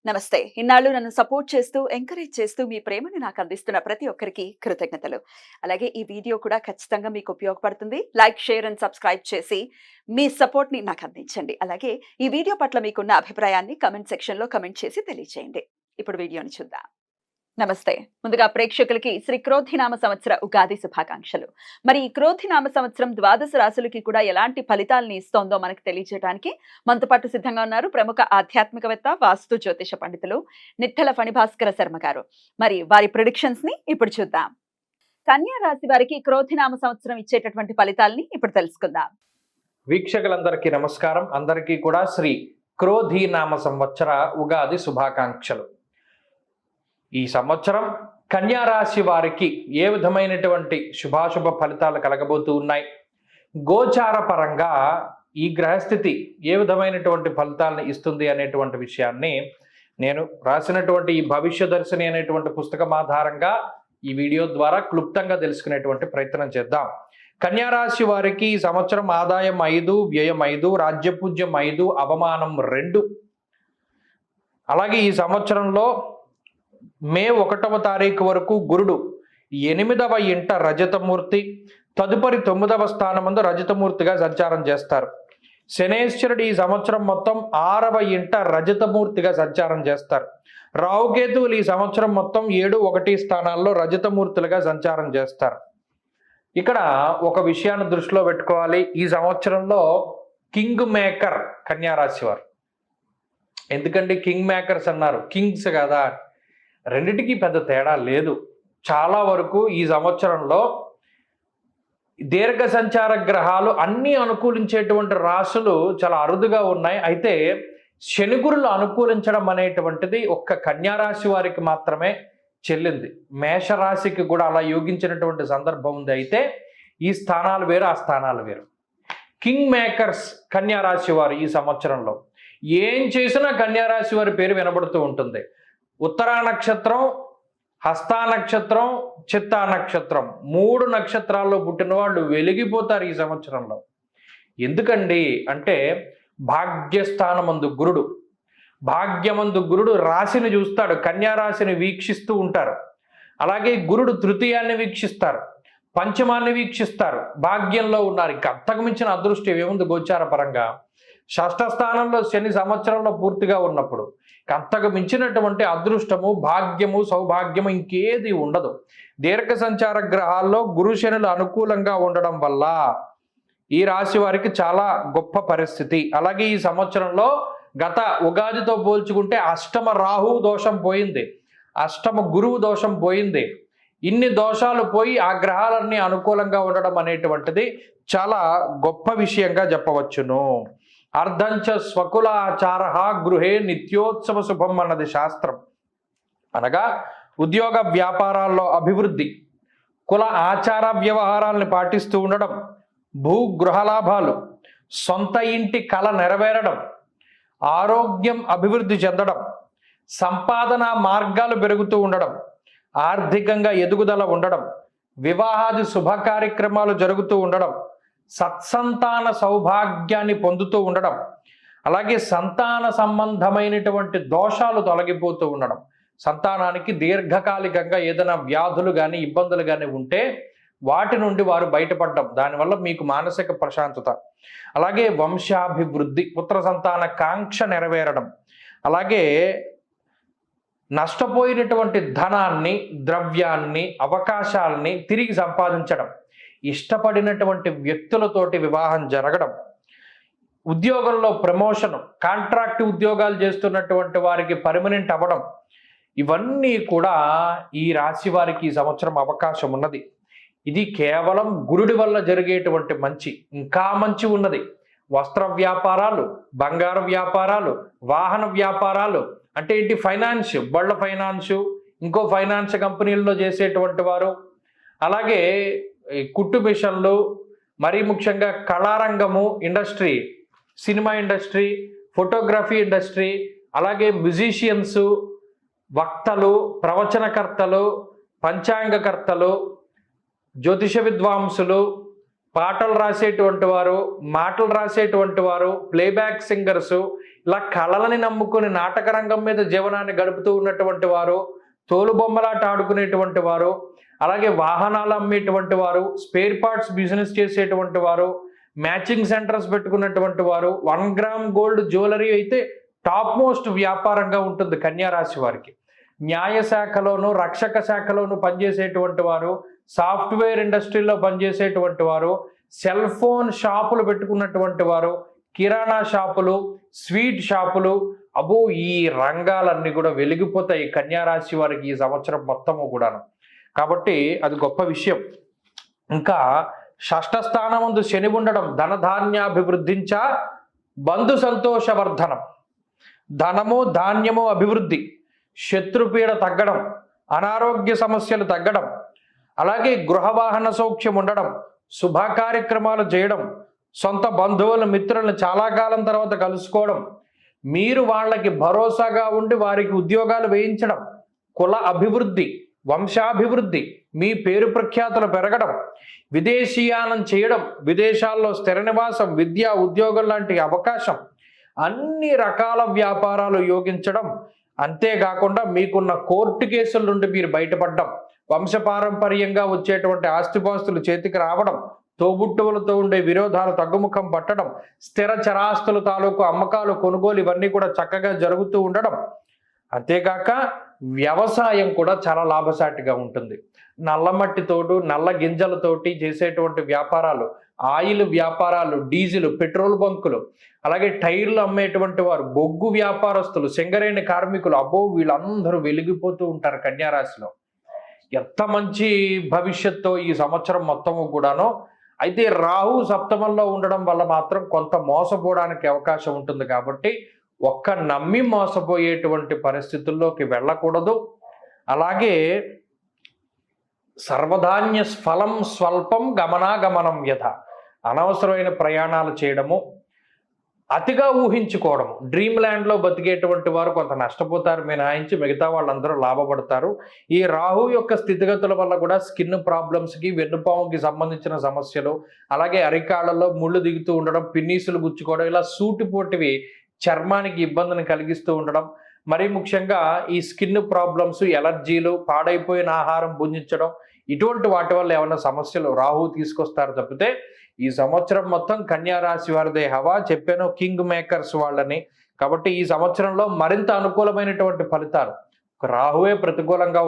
నమస్తే. ఇన్నాళ్ళు నన్ను సపోర్ట్ చేస్తూ, ఎంకరేజ్ చేస్తూ మీ ప్రేమని నాకు అందిస్తున్న ప్రతి ఒక్కరికి కృతజ్ఞతలు. అలాగే ఈ వీడియో కూడా ఖచ్చితంగా మీకు ఉపయోగపడుతుంది. లైక్, షేర్ అండ్ సబ్స్క్రైబ్ చేసి మీ సపోర్ట్‌ని నాకు అందించండి. అలాగే ఈ వీడియో పట్ల మీకున్న అభిప్రాయాన్ని కామెంట్ సెక్షన్‌లో కామెంట్ చేసి తెలియజేయండి. ఇప్పుడు వీడియోని చూద్దాం. నమస్తే. ముందుగా ప్రేక్షకులకి శ్రీ క్రోధినామ సంవత్సర ఉగాది శుభాకాంక్షలు. మరి ఈ క్రోధినామ సంవత్సరం ద్వాదశ రాశులకి కూడా ఎలాంటి ఫలితాలను ఇస్తోందో మనకు తెలియజేయడానికి మనతో పాటు సిద్ధంగా ఉన్నారు ప్రముఖ ఆధ్యాత్మికవేత్త, వాస్తు జ్యోతిష పండితులు నిట్టల ఫణిభాస్కర శర్మ గారు. మరి వారి ప్రిడిక్షన్స్ ని ఇప్పుడు చూద్దాం. కన్యా రాశి వారికి క్రోధినామ సంవత్సరం ఇచ్చేటటువంటి ఫలితాలని ఇప్పుడు తెలుసుకుందాం. వీక్షకులందరికీ నమస్కారం. అందరికీ కూడా శ్రీ క్రోధినామ సంవత్సర ఉగాది శుభాకాంక్షలు. ఈ సంవత్సరం కన్యా రాశి వారికి ఏ విధమైనటువంటి శుభాశుభ ఫలితాలు కలగబోతూ ఉన్నాయి, గోచార పరంగా ఈ గ్రహస్థితి ఏ విధమైనటువంటి ఫలితాలను ఇస్తుంది అనేటువంటి విషయాన్ని నేను రాసినటువంటి ఈ భవిష్యదర్శిని అనేటువంటి పుస్తకం ఆధారంగా ఈ వీడియో ద్వారా క్లుప్తంగా తెలుసుకునేటువంటి ప్రయత్నం చేద్దాం. కన్యా రాశి వారికి ఈ సంవత్సరం ఆదాయం 5, వ్యయం 5, రాజ్యపూజ్యం 5, అవమానం 2. అలాగే ఈ సంవత్సరంలో మే 1వ తారీఖు వరకు గురుడు 8వ ఇంట రజతమూర్తి, తదుపరి 9వ స్థానమందు రజతమూర్తిగా సంచారం చేస్తారు. శనేశ్వరుడు ఈ సంవత్సరం మొత్తం 6వ ఇంట రజతమూర్తిగా సంచారం చేస్తారు. రాహుకేతువులు ఈ సంవత్సరం మొత్తం 7, 1 స్థానాల్లో రజతమూర్తులుగా సంచారం చేస్తారు. ఇక్కడ ఒక విషయాన్ని దృష్టిలో పెట్టుకోవాలి. ఈ సంవత్సరంలో కింగ్ మేకర్ కన్యా రాశి వారు. ఎందుకంటే కింగ్ మేకర్స్ అన్నారు, కింగ్స్ కదా, రెండిటికి పెద్ద తేడా లేదు. చాలా వరకు ఈ సంవత్సరంలో దీర్ఘ సంచార గ్రహాలు అన్నీ అనుకూలించేటువంటి రాశులు చాలా అరుదుగా ఉన్నాయి. అయితే శనిగురులు అనుకూలించడం అనేటువంటిది ఒక్క కన్యా రాశి వారికి మాత్రమే చెల్లింది. మేషరాశికి కూడా అలా యోగించినటువంటి సందర్భం ఉంది. అయితే ఈ స్థానాలు వేరు, ఆ స్థానాలు వేరు. కింగ్ మేకర్స్ కన్యా రాశి వారు ఈ సంవత్సరంలో ఏం చేసినా కన్యా రాశి వారి పేరు వినబడుతూ ఉంటుంది. ఉత్తరా నక్షత్రం, హస్తా నక్షత్రం, చిత్తా నక్షత్రం 3 నక్షత్రాల్లో పుట్టిన వాళ్ళు వెలిగిపోతారు ఈ సంవత్సరంలో. ఎందుకండి అంటే భాగ్యస్థానమందు గురుడు, భాగ్యమందు గురుడు రాశిని చూస్తాడు, కన్యా రాశిని వీక్షిస్తూ ఉంటారు. అలాగే గురుడు తృతీయాన్ని వీక్షిస్తారు, పంచమాన్ని వీక్షిస్తారు. భాగ్యంలో ఉన్నారు. ఇంకా అంతకు మించిన అదృష్టం ఏముంది గోచార పరంగా? షష్ఠ స్థానంలో శని సంవత్సరంలో పూర్తిగా ఉన్నప్పుడు అంతకు మించినటువంటి అదృష్టము, భాగ్యము, సౌభాగ్యము ఇంకేది ఉండదు. దీర్ఘ సంచార గ్రహాల్లో గురు శనులు అనుకూలంగా ఉండడం వల్ల ఈ రాశి వారికి చాలా గొప్ప పరిస్థితి. అలాగే ఈ సంవత్సరంలో గత ఉగాదితో పోల్చుకుంటే అష్టమ రాహు దోషం పోయింది, అష్టమ గురువు దోషం పోయింది. ఇన్ని దోషాలు పోయి ఆ గ్రహాలన్నీ అనుకూలంగా ఉండడం అనేటువంటిది చాలా గొప్ప విషయంగా చెప్పవచ్చును. అర్ధంచ స్వకులాచార గృహే నిత్యోత్సవ శుభం అన్నది శాస్త్రం. అనగా ఉద్యోగ వ్యాపారాల్లో అభివృద్ధి, కుల ఆచార వ్యవహారాలను పాటిస్తూ ఉండడం, భూగృహ లాభాలు, సొంత ఇంటి కళ నెరవేరడం, ఆరోగ్యం అభివృద్ధి చెందడం, సంపాదన మార్గాలు పెరుగుతూ ఉండడం, ఆర్థికంగా ఎదుగుదల ఉండడం, వివాహాది శుభ కార్యక్రమాలు జరుగుతూ ఉండడం, సత్సంతాన సౌభాగ్యాన్ని పొందుతూ ఉండడం, అలాగే సంతాన సంబంధమైనటువంటి దోషాలు తొలగిపోతూ ఉండడం, సంతానానికి దీర్ఘకాలికంగా ఏదైనా వ్యాధులు కానీ ఇబ్బందులు కానీ ఉంటే వాటి నుండి వారు బయటపడడం, దానివల్ల మీకు మానసిక ప్రశాంతత, అలాగే వంశాభివృద్ధి, పుత్ర సంతాన కాంక్ష నెరవేరడం, అలాగే నష్టపోయినటువంటి ధనాన్ని, ద్రవ్యాన్ని, అవకాశాలని తిరిగి సంపాదించడం, ఇష్టపడినటువంటి వ్యక్తులతోటి వివాహం జరగడం, ఉద్యోగంలో ప్రమోషన్, కాంట్రాక్ట్ ఉద్యోగాలు చేస్తున్నటువంటి వారికి పర్మనెంట్ అవ్వడం, ఇవన్నీ కూడా ఈ రాశి వారికి ఈ సంవత్సరం అవకాశం ఉన్నది. ఇది కేవలం గురుడి వల్ల జరిగేటువంటి మంచి. ఇంకా మంచి ఉన్నది. వస్త్ర వ్యాపారాలు, బంగారు వ్యాపారాలు, వాహన వ్యాపారాలు, అంటే ఏంటి, ఫైనాన్స్, బళ్ళ ఫైనాన్సు, ఇంకో ఫైనాన్స్ కంపెనీల్లో చేసేటువంటి వారు, అలాగే కుట్టు మిషన్లు, మరీ ముఖ్యంగా కళారంగము industry, cinema industry, photography industry, అలాగే మ్యూజిషియన్స్, వక్తలు, ప్రవచనకర్తలు, పంచాంగకర్తలు, జ్యోతిష విద్వాంసులు, పాటలు రాసేటువంటి వారు, మాటలు రాసేటువంటి వారు, ప్లేబ్యాక్ సింగర్సు, ఇలా కళలని నమ్ముకొని నాటక రంగం మీద జీవనాన్ని గడుపుతూ ఉన్నటువంటి వారు, తోలుబొమ్మలాట ఆడుకునేటువంటి వారు, అలాగే వాహనాలు అమ్మేటువంటి వారు, స్పేర్ పార్ట్స్ బిజినెస్ చేసేటువంటి వారు, మ్యాచింగ్ సెంటర్స్ పెట్టుకున్నటువంటి వారు, 1 గ్రామ్ గోల్డ్ జ్యువెలరీ అయితే టాప్ మోస్ట్ వ్యాపారంగా ఉంటుంది కన్యా రాశి వారికి. న్యాయ శాఖలోను, రక్షక శాఖలోను పనిచేసేటువంటి వారు, సాఫ్ట్వేర్ ఇండస్ట్రీలో పనిచేసేటువంటి వారు, సెల్ ఫోన్ షాపులు పెట్టుకున్నటువంటి వారు, కిరాణా షాపులు, స్వీట్ షాపులు, అబో ఈ రంగాలన్నీ కూడా వెలిగిపోతాయి కన్యా రాశి వారికి ఈ సంవత్సరం మొత్తము కూడాను. కాబట్టి అది గొప్ప విషయం. ఇంకా షష్ఠ స్థానమందు శని ఉండడం ధనధాన్యాభివృద్ధించ బంధు సంతోషవర్ధనం, ధనము ధాన్యము అభివృద్ధి, శత్రుపీడ తగ్గడం, అనారోగ్య సమస్యలు తగ్గడం, అలాగే గృహవాహన సౌఖ్యం ఉండడం, శుభ కార్యక్రమాలు చేయడం, సొంత బంధువుల మిత్రులను చాలా కాలం తర్వాత కలుసుకోవడం, మీరు వాళ్ళకి భరోసాగా ఉండి వారికి ఉద్యోగాలు వేయించడం, కుల అభివృద్ధి, వంశాభివృద్ధి, మీ పేరు ప్రఖ్యాతులు పెరగడం, విదేశీయానం చేయడం, విదేశాల్లో స్థిర నివాసం, విద్య, ఉద్యోగం లాంటి అవకాశం, అన్ని రకాల వ్యాపారాలు యోగించడం, అంతేకాకుండా మీకున్న కోర్టు కేసుల నుండి మీరు బయటపడడం, వంశపారంపర్యంగా వచ్చేటువంటి ఆస్తిపాస్తులు చేతికి రావడం, తోబుట్టువులతో ఉండే విరోధాలు తగ్గుముఖం పట్టడం, స్థిర చరాస్తుల తాలూకు అమ్మకాలు, కొనుగోలు ఇవన్నీ కూడా చక్కగా జరుగుతూ ఉండడం, అంతేకాక వ్యవసాయం కూడా చాలా లాభసాటిగా ఉంటుంది. నల్లమట్టితోటి, నల్ల గింజలతోటి చేసేటువంటి వ్యాపారాలు, ఆయిల్ వ్యాపారాలు, డీజిల్, పెట్రోల్ బంకులు, అలాగే టైర్లు అమ్మేటువంటి వారు, బొగ్గు వ్యాపారస్తులు, సింగరేణి కార్మికులు, అబ్బో వీళ్ళందరూ వెలిగిపోతూ ఉంటారు కన్యా రాశిలో. ఎంత మంచి భవిష్యత్తు ఈ సంవత్సరం మొత్తము కూడాను. అయితే రాహు సప్తమంలో ఉండడం వల్ల మాత్రం కొంత మోసపోవడానికి అవకాశం ఉంటుంది. కాబట్టి ఒక్క నమ్మి మోసపోయేటువంటి పరిస్థితుల్లోకి వెళ్ళకూడదు. అలాగే సర్వధాన్య ఫలం స్వల్పం గమనాగమనం యథ, అనవసరమైన ప్రయాణాలు చేయడము, అతిగా ఊహించుకోవడము. డ్రీమ్ ల్యాండ్లో బతికేటువంటి వారు కొంత నష్టపోతారు మినహాయించి మిగతా వాళ్ళందరూ లాభపడతారు. ఈ రాహు యొక్క స్థితిగతుల వల్ల కూడా స్కిన్ ప్రాబ్లమ్స్కి, వెన్నుపాముకి సంబంధించిన సమస్యలు, అలాగే అరికాళ్ళలో ముళ్ళు దిగుతూ ఉండడం, పిన్నీసులు గుచ్చుకోవడం, ఇలా సూటిపోటివి చర్మానికి ఇబ్బందిని కలిగిస్తూ ఉండడం, మరీ ముఖ్యంగా ఈ స్కిన్ ప్రాబ్లమ్స్, ఎలర్జీలు, పాడైపోయిన ఆహారం భుంజించడం, ఇటువంటి వాటి వల్ల ఏమైనా సమస్యలు రాహు తీసుకొస్తారు తప్పితే ఈ సంవత్సరం మొత్తం కన్యా రాశి వారిదే హవా. చెప్పాను కింగ్ మేకర్స్ వాళ్ళని. కాబట్టి ఈ సంవత్సరంలో మరింత అనుకూలమైనటువంటి ఫలితాలు. రాహువే ప్రతికూలంగా